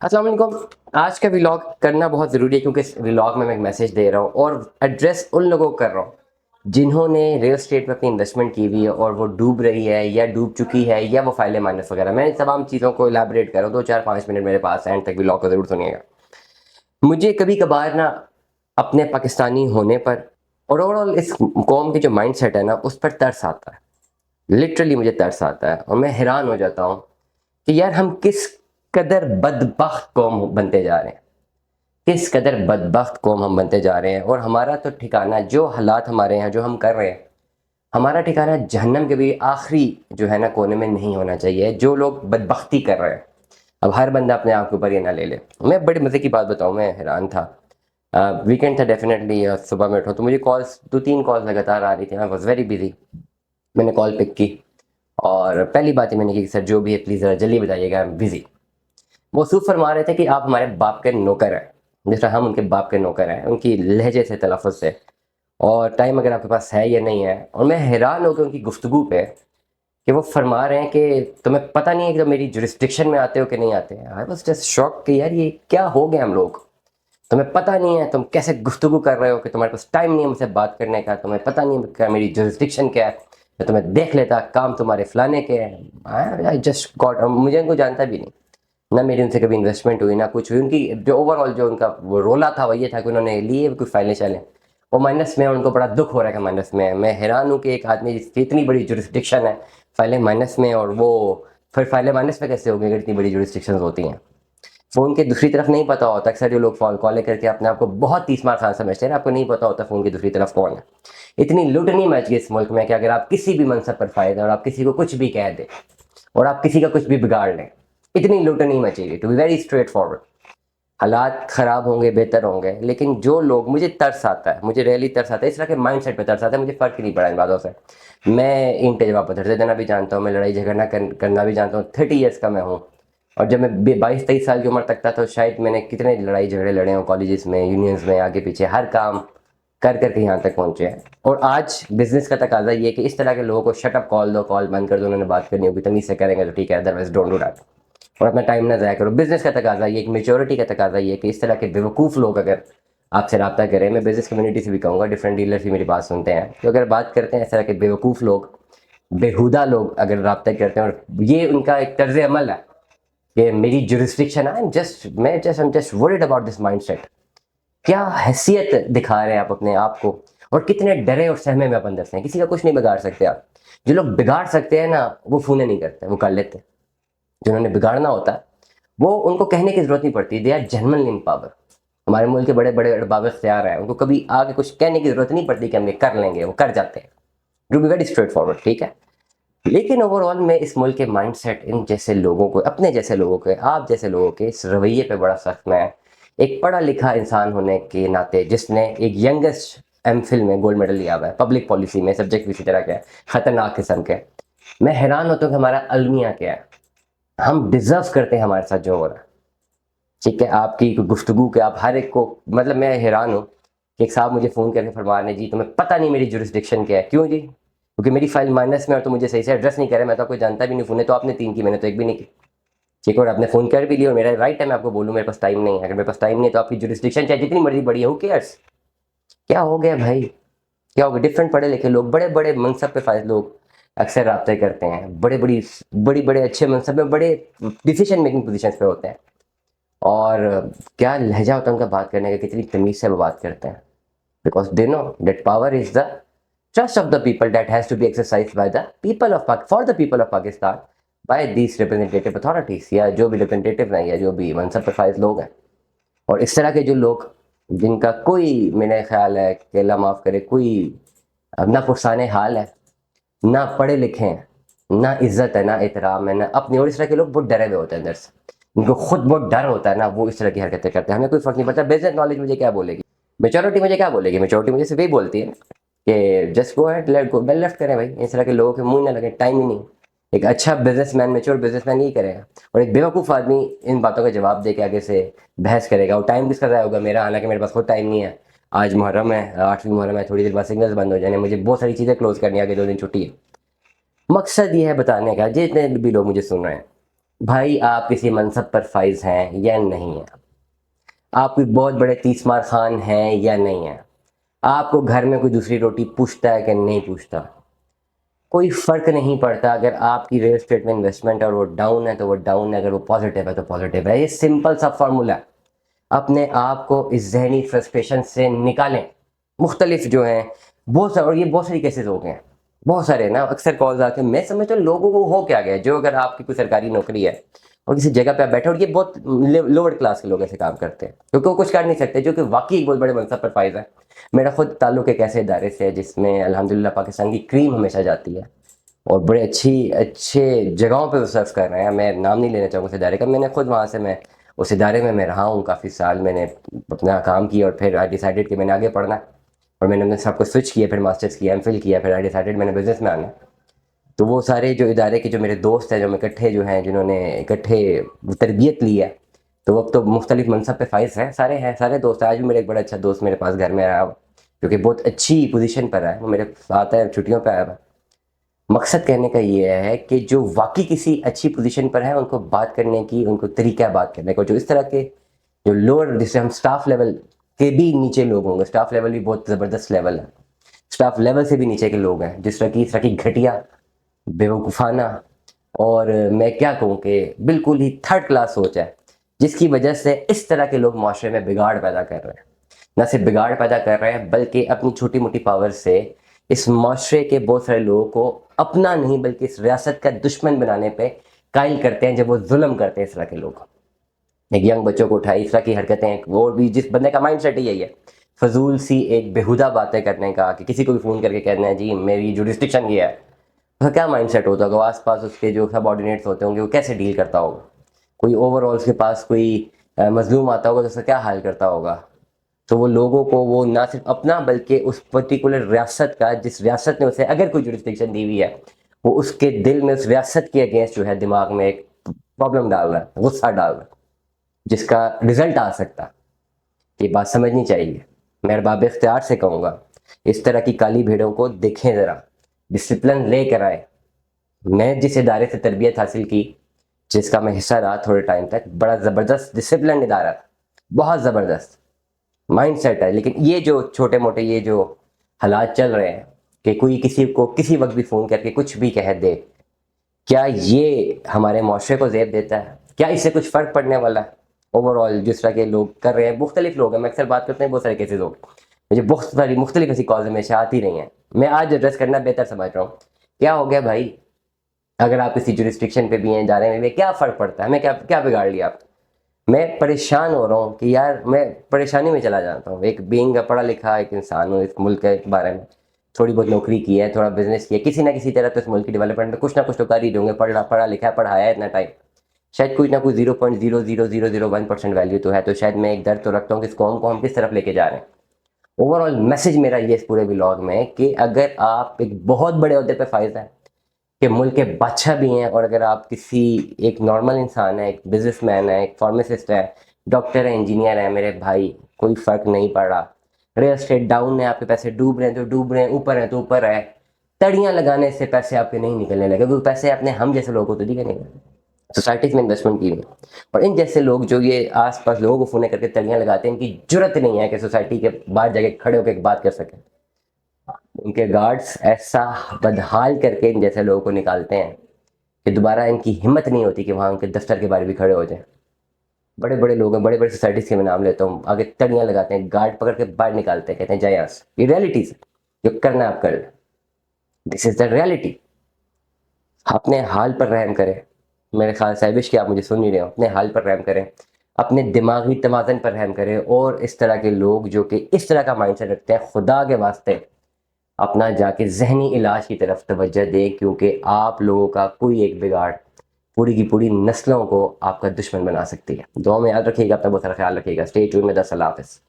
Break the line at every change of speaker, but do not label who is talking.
अस्सलाम वालेकुम। आज का व्लॉग करना बहुत ज़रूरी है क्योंकि इस व्लॉग में मैं एक मैसेज दे रहा हूँ और एड्रेस उन लोगों को कर रहा हूँ जिन्होंने रियल एस्टेट में अपनी इन्वेस्टमेंट की हुई है और वो डूब रही है या डूब चुकी है या वो फाइलें माइनस वगैरह। मैं इन तमाम चीज़ों को इलाबरेट कर रहा हूँ। 2 4 5 मिनट मेरे पास एंड तक व्लॉग को ज़रूर सुनिएगा। मुझे कभी कभार ना अपने पाकिस्तानी होने पर और ओवरऑल इस कौम की जो माइंड सेट है ना उस पर तरस आता है। लिटरली मुझे तरस आता है और मैं हैरान हो जाता हूँ कि यार हम किस कदर बदबख्त कौम बनते जा रहे हैं, किस कदर बदबख्त कौम हम बनते जा रहे हैं। और हमारा तो ठिकाना, जो हालात हमारे यहाँ जो हम कर रहे हैं, हमारा ठिकाना जहन्नम के भी आखिरी जो है ना कोने में नहीं होना चाहिए। जो लोग बदबख्ती कर रहे हैं, अब हर बंदा अपने आप के ऊपर ये ना ले ले। मैं बड़े मज़े की बात बताऊँ, मैं हैरान था। वीकेंड था डेफिनेटली। सुबह में उठा तो मुझे कॉल्स 2 3 कॉल्स लगातार आ रही थी। I was very busy. मैंने कॉल पिक की और पहली बात ही मैंने की कि सर जो भी है प्लीज़ ज़रा जल्दी बताइएगा, आई एम बिजी। वो सूफ फरमा रहे थे कि आप हमारे बाप के नौकर हैं, जिस तरह हम उनके बाप के नौकर हैं, उनकी लहजे से, तलफ़ुज़ से। और टाइम अगर आपके पास है या नहीं है। और मैं हैरान हो गया उनकी गुफ्तगू पे कि वो फरमा रहे हैं कि तुम्हें पता नहीं है कि तुम मेरी जुरिस्डिक्शन में आते हो कि नहीं आते। आई वॉज जस्ट शॉक कि यार ये क्या हो गए हम लोग। तुम्हें पता नहीं है, तुम कैसे गुफ्तगू कर रहे हो कि तुम्हारे पास टाइम नहीं है मुझसे बात करने का। तुम्हें पता नहीं है क्या मेरी जुरिस्डिक्शन क्या है। मैं तुम्हें देख लेता, काम तुम्हारे फलाने के हैं। आई जस्ट गॉट, मुझे उनको जानता भी नहीं, ना मेरी उनसे कभी इन्वेस्टमेंट हुई ना कुछ हुई। उनकी जो ओवरऑल जो उनका वो रोला था वो ये था कि उन्होंने लिए कुछ फाइलें शाइलें, वो माइनस में है। उनको बड़ा दुख हो रहा है कि माइनस में है। मैं हैरान हूँ कि एक आदमी जिसकी इतनी बड़ी जुरिस्डिक्शन है, फाइलें माइनस में, और वो फिर फाइलें माइनस में कैसे हो गई अगर इतनी बड़ी जुरिस्डिक्शन होती हैं। फ़ोन के दूसरी तरफ नहीं पता होता। अक्सर जो लोग फ़ोन कॉलें करके अपने आप को बहुत तीसमार खान समझते हैं ना, आपको नहीं पता होता फ़ोन की दूसरी तरफ कौन है। इतनी लुटनी मच गई इस मुल्क में कि अगर आप किसी भी मनसब पर फायदे और आप किसी को कुछ भी कह दें और आप किसी का कुछ भी बिगाड़ लें, इतनी लुटनी मची हुई। To be very straightforward, हालात ख़राब होंगे, बेहतर होंगे, लेकिन जो लोग, मुझे तरस आता है, मुझे रियली तरस आता है, इस तरह के माइंड सेट पर तरस आता है। मुझे फ़र्क ही नहीं पड़ा इन बातों से। मैं ईंटें जवाब पत्थर से देना भी जानता हूँ, मैं लड़ाई झगड़ना करना भी जानता हूँ। 30 ईयर्स का मैं हूँ। और जब मैं 22 23 साल की उम्र तक था तो शायद मैंने कितने लड़ाई झगड़े लड़े हों, कॉलेजेस में, यूनियंस में, आगे पीछे हर काम कर करके यहाँ तक पहुँचे हैं। और आज बिजनेस का तकाजा ये है कि इस तरह के लोगों को शट अप, कॉल दो, कॉल बंद कर दो। उन्होंने बात करनी होगी तमीज़ से करेंगे तो ठीक है, अदरवाइज डोंट डू दैट। और अपना टाइम ना ज़ाया करो। बिजनेस का तकाजा ये, एक मेच्योरिटी का तकाजा ये कि इस तरह के बेवकूफ़ लोग अगर आपसे रब्ता करें, मैं बिजनेस कम्युनिटी से भी कहूँगा, डिफरेंट डीलर्स भी मेरी बात सुनते हैं, तो अगर बात करते हैं इस तरह के बेवकूफ़ लोग, बेहुदा लोग अगर रब्ता करते हैं और ये उनका एक तर्ज अमल है कि मेरी jurisdiction, I am just worried about this mind set. क्या हैसियत दिखा रहे हैं आप अपने आप को, और कितने डरे और सहमे में आप अंदर से हैं। किसी का कुछ नहीं बिगाड़ सकते आप। जो लोग बिगाड़ सकते हैं ना वो फोने नहीं करते, वो कर लेते हैं। जिन्होंने बिगाड़ना होता है वो, उनको कहने की जरूरत नहीं पड़ती। They are genuinely in power. हमारे मुल्क के बड़े बड़े अरबाब इख्तियार हैं, उनको कभी आगे कुछ कहने की जरूरत नहीं पड़ती कि हम ये कर लेंगे, वो कर जाते हैं। To be very straightforward, ठीक है। लेकिन ओवरऑल में इस मुल्क के माइंडसेट, इन जैसे लोगों को, अपने जैसे लोगों के, आप जैसे लोगों के इस रवैये पे बड़ा सख्त मैं, एक पढ़ा लिखा इंसान होने के नाते, जिसने एक यंगेस्ट एमफिल में गोल्ड मेडल लिया हुआ है, पब्लिक पॉलिसी में, सब्जेक्ट भी इसी तरह के खतरनाक किस्म के, मैं हैरान होता हूँ कि हमारा अलमिया क्या है। हम डिजर्व करते हैं हमारे साथ जो हो रहा है, ठीक है। आपकी गुफ्तगू के आप हर एक को, मतलब मैं हैरान हूँ कि एक साहब मुझे फ़ोन करके फरमा रहे, जी तुम्हें पता नहीं मेरी जुरिस्डिक्शन क्या है। क्यों जी? क्योंकि मेरी फाइल माइनस में और तो मुझे सही से एड्रेस नहीं करे। मैं तो आपको जानता भी नहीं। फ़ोन तो आपने 3 की, मैंने तो एक भी नहीं की, ठीक है। और आपने फ़ोन कर भी लिया और मेरा राइट है मैं आपको बोलूँ मेरे पास टाइम नहीं है। अगर मेरे पास टाइम नहीं है तो आपकी जुरिस्डिक्शन चाहे जितनी मर्जी बड़ी है, हु केयर्स। क्या हो गया भाई, क्या हो गया? डिफरेंट पढ़े लिखे लोग, बड़े बड़े मनसब पे फायद लोग अक्सर रब्ते करते हैं, बड़ी बड़े अच्छे मनसब में, बड़े डिसीजन मेकिंग पोजीशन पे होते हैं। और क्या लहजा होता है उनका बात करने का, कितनी तमीज़ से वो बात करते हैं। Because they know that power is the trust of the people that has to be exercise by the people of for the people of Pakistan by these representative authorities, या जो भी रिप्रेजेंटेटिव हैं या जो भी मनसब पर फाइज लोग हैं। और इस तरह के जो लोग, जिनका कोई, मेरा ख्याल है कि अल्लाह माफ़ करे, कोई ना पुरसाने हाल है, ना पढ़े लिखे हैं, ना इज्जत है, ना एहतराम है, ना अपनी। और इस तरह के लोग बहुत डरे हुए होते हैं अंदर से, उनको खुद बहुत डर होता है ना, वो इस तरह की हरकतें करते हैं। हमें कोई फर्क नहीं पड़ता। बिजनेस नॉलेज मुझे क्या बोलेगी, मेचोरिटी मुझे क्या बोलेगी। मेचोरिटी मुझे सिर्फ यही बोलती है कि just go ahead, let go, बेल लेफ्ट करें भाई। इस तरह के लोगों के मुंह ना लगे, टाइम ही नहीं। एक अच्छा बिजनेसमैन, मेच्योर बिजनेसमैन यही करेगा। और एक बेवकूफ़ आदमी इन बातों का जवाब दे के आगे से बहस करेगा। और टाइम किसका ज़ाया होगा? मेरा, हालांकि मेरे पास खुद टाइम नहीं है। आज मुहर्रम है, 8वीं मुहर्रम है, थोड़ी देर बाद सिग्नल्स बंद हो जाने, मुझे बहुत सारी चीज़ें क्लोज करनी है, आगे 2 दिन छुट्टी है। मकसद ये है बताने का, जितने भी लोग मुझे सुन रहे हैं, بھائی آپ کسی منصب پر فائز ہیں یا نہیں ہیں، آپ کوئی بہت بڑے تیسمار خان ہیں یا نہیں ہیں، آپ کو گھر میں کوئی دوسری روٹی پوچھتا ہے کہ نہیں پوچھتا، کوئی فرق نہیں پڑتا۔ اگر آپ کی ریل اسٹیٹ میں انویسٹمنٹ اور وہ ڈاؤن ہے تو وہ ڈاؤن ہے، اگر وہ پازیٹیو ہے تو پازیٹیو ہے۔ یہ سمپل سا فارمولا ہے۔ اپنے آپ کو اس ذہنی فرسٹریشن سے نکالیں۔ مختلف جو ہیں بہت سارے، اور یہ بہت ساری کیسز ہو گئے ہیں، بہت سارے نا، اکثر کالز آ کے میں سمجھتا ہوں لوگوں کو ہو کیا گیا، جو اگر آپ کی کوئی سرکاری نوکری ہے اور کسی جگہ پہ آپ بیٹھے، اور یہ بہت لوور کلاس کے لوگ ایسے کام کرتے ہیں کیونکہ وہ کچھ کر نہیں سکتے، جو کہ واقعی ایک بہت بڑے منصب پر فائز ہے۔ میرا خود تعلق ایک ایسے ادارے سے ہے جس میں الحمدللہ پاکستان کی کریم ہمیشہ جاتی ہے اور بڑے اچھے جگہوں پہ وہ سرو کر رہے ہیں۔ میں نام نہیں لینا چاہوں گا اس ادارے کا، میں نے خود وہاں سے، میں اس ادارے میں رہا ہوں کافی سال، میں نے اپنا کام کیا اور پھر آئی ڈیسائیڈڈ کہ میں نے آگے پڑھنا ہے، اور میں نے اپنے سب کو سوئچ کیا، پھر ماسٹرز کیا، ایم فل کیا، پھر آئی ڈیسائیڈڈ میں نے بزنس میں آنا ہے۔ تو وہ سارے جو ادارے کے جو میرے دوست ہیں، جو میں اکٹھے جو ہیں، جنہوں نے اکٹھے تربیت لی ہے، تو وہ اب تو مختلف منصب پہ فائز ہیں، سارے دوست ہیں۔ آج بھی میرا ایک بڑا اچھا دوست میرے پاس گھر میں رہا، جو کہ بہت اچھی پوزیشن پر ہے، وہ میرے ساتھ ہے، چھٹیوں پہ آیا ہوا۔ مقصد کہنے کا یہ ہے کہ جو واقعی کسی اچھی پوزیشن پر ہیں، ان کو بات کرنے کی، ان کو طریقہ بات کرنے کو، جو اس طرح کے جو لوور، جسے ہم سٹاف لیول کے بھی نیچے لوگ ہوں گے، سٹاف لیول بھی بہت زبردست لیول ہے، سٹاف لیول سے بھی نیچے کے لوگ ہیں، جس طرح کی گھٹیا، بیوقوفانہ، اور میں کیا کہوں کہ بالکل ہی تھرڈ کلاس سوچ ہے، جس کی وجہ سے اس طرح کے لوگ معاشرے میں بگاڑ پیدا کر رہے ہیں۔ نہ صرف بگاڑ پیدا کر رہے ہیں بلکہ اپنی چھوٹی موٹی پاور سے اس معاشرے کے بہت سارے لوگوں کو اپنا نہیں بلکہ اس ریاست کا دشمن بنانے پہ قائل کرتے ہیں، جب وہ ظلم کرتے ہیں اس طرح کے لوگ۔ ایک ینگ بچوں کو اٹھائی، اس طرح کی حرکتیں، وہ بھی جس بندے کا مائنڈ سیٹ ہی یہی ہے، فضول سی ایک بےہودہ باتیں کرنے کا، کہ کسی کو بھی فون کر کے کہنا ہے جی میری جو ریسٹرکشن یہ ہے، اس کا کیا مائنڈ سیٹ ہوتا ہوگا، آس پاس اس کے جو سب آرڈینیٹس ہوتے ہوں گے وہ کیسے ڈیل کرتا ہوگا، کوئی اوور آل اس کے پاس کوئی مظلوم آتا ہوگا تو اس کا کیا حال کرتا ہوگا۔ تو وہ لوگوں کو، وہ نہ صرف اپنا بلکہ اس پرٹیکولر ریاست کا، جس ریاست نے اسے اگر کوئی جورسڈکشن دی ہوئی ہے، وہ اس کے دل میں اس ریاست کے اگینسٹ جو ہے دماغ میں ایک پرابلم ڈال رہا ہے، غصہ ڈال رہا ہے، جس کا رزلٹ آ سکتا ہے۔ یہ بات سمجھنی چاہیے۔ میں ارباب اختیار سے کہوں گا، اس طرح کی کالی بھیڑوں کو دیکھیں ذرا، ڈسپلن لے کر آئے۔ میں جس ادارے سے تربیت حاصل کی، جس کا میں حصہ رہا تھوڑے ٹائم تک، بڑا زبردست ڈسپلن ادارہ تھا، بہت زبردست مائنڈ سیٹ ہے۔ لیکن یہ جو چھوٹے موٹے یہ جو حالات چل رہے ہیں کہ کوئی کسی کو کسی وقت بھی فون کر کے کچھ بھی کہہ دے، کیا یہ ہمارے معاشرے کو زیب دیتا ہے؟ کیا اس سے کچھ فرق پڑنے والا ہے؟ اوور آل جس طرح کے لوگ کر رہے ہیں، مختلف لوگ ہیں، میں اکثر بات کرتے ہیں بہت سارے کیسز لوگ، مجھے بہت ساری مختلف ایسی کالز ہمیشہ آتی رہی ہیں، میں آج ایڈریس کرنا بہتر سمجھ رہا ہوں۔ کیا ہو گیا بھائی، اگر آپ کسی جورسڈکشن پہ بھی ہیں، ادارے میں بھی، کیا فرق پڑتا ہے؟ ہمیں کیا بگاڑ لیا آپ؟ میں پریشان ہو رہا ہوں کہ یار میں پریشانی میں چلا جاتا ہوں، ایک بینگ پڑھا لکھا ایک انسان ہوں، اس ملک کے بارے میں تھوڑی بہت نوکری کی ہے، تھوڑا بزنس کیا، کسی نہ کسی طرح تو اس ملک کی ڈیولپمنٹ میں کچھ نہ کچھ تو کر ہی دوں گے، پڑھا لکھا ہے، پڑھایا ہے اتنا ٹائم، شاید کوئی نہ کوئی 0.00001% ویلیو تو ہے، تو شاید میں ایک درد تو رکھتا ہوں کہ اس قوم کو ہم کس طرف لے کے جا رہے ہیں۔ اوور آل میسج میرا یہ اس پورے ولاگ میں کہ اگر آپ ایک بہت بڑے عہدے پہ فائز ہیں، کہ ملک کے بادشاہ بھی ہیں، اور اگر آپ کسی ایک نارمل انسان ہے، ایک بزنس مین ہے، ایک فارماسسٹ ہے، ڈاکٹر ہے، انجینئر ہے، میرے بھائی کوئی فرق نہیں پڑ رہا۔ ریل اسٹیٹ ڈاؤن ہے، آپ کے پیسے ڈوب رہے ہیں تو ڈوب رہے ہیں، اوپر ہیں تو اوپر ہے، تڑیاں لگانے سے پیسے آپ کے نہیں نکلنے لگے، کیونکہ پیسے اپنے ہم جیسے لوگوں کو تو نہیں کریں گے، سوسائٹیز میں انویسٹمنٹ کی ہوئی، اور ان جیسے لوگ جو یہ آس پاس لوگوں کو فونے کر کے تڑیاں لگاتے ہیں، ان کی جرت نہیں ہے کہ سوسائٹی کے باہر جا کے کھڑے ہو کے ایک بات کر سکیں۔ ان کے گارڈز ایسا بدحال کر کے ان جیسے لوگوں کو نکالتے ہیں کہ دوبارہ ان کی ہمت نہیں ہوتی کہ وہاں ان کے دفتر کے بارے بھی کھڑے ہو جائیں۔ بڑے بڑے لوگ ہیں، بڑے بڑے سوسائٹیز کے میں نام لیتا ہوں، آگے تڑیاں لگاتے ہیں، گارڈ پکڑ کے باہر نکالتے ہیں، کہتے ہیں جائیں یہاں سے، یہ ریئلٹیز ہے، جو کرنا ہے آپ کر لیں، دس از دا ریئلٹی۔ اپنے حال پر رحم کریں، میرے خیال صاحبش کہ آپ مجھے سن نہیں رہے ہو، اپنے حال پر رحم کریں، اپنے دماغی توازن پر رحم کریں، اور اس طرح کے لوگ جو کہ اس طرح کا مائنڈ سیٹ رکھتے ہیں، خدا کے واسطے اپنا جا کے ذہنی علاج کی طرف توجہ دیں، کیونکہ آپ لوگوں کا کوئی ایک بگاڑ پوری کی پوری نسلوں کو آپ کا دشمن بنا سکتی ہے۔ دعا میں یاد رکھیے گا، اپنا بہت سارا خیال رکھیے گا، اسٹے ٹیون میں، اللہ حافظ۔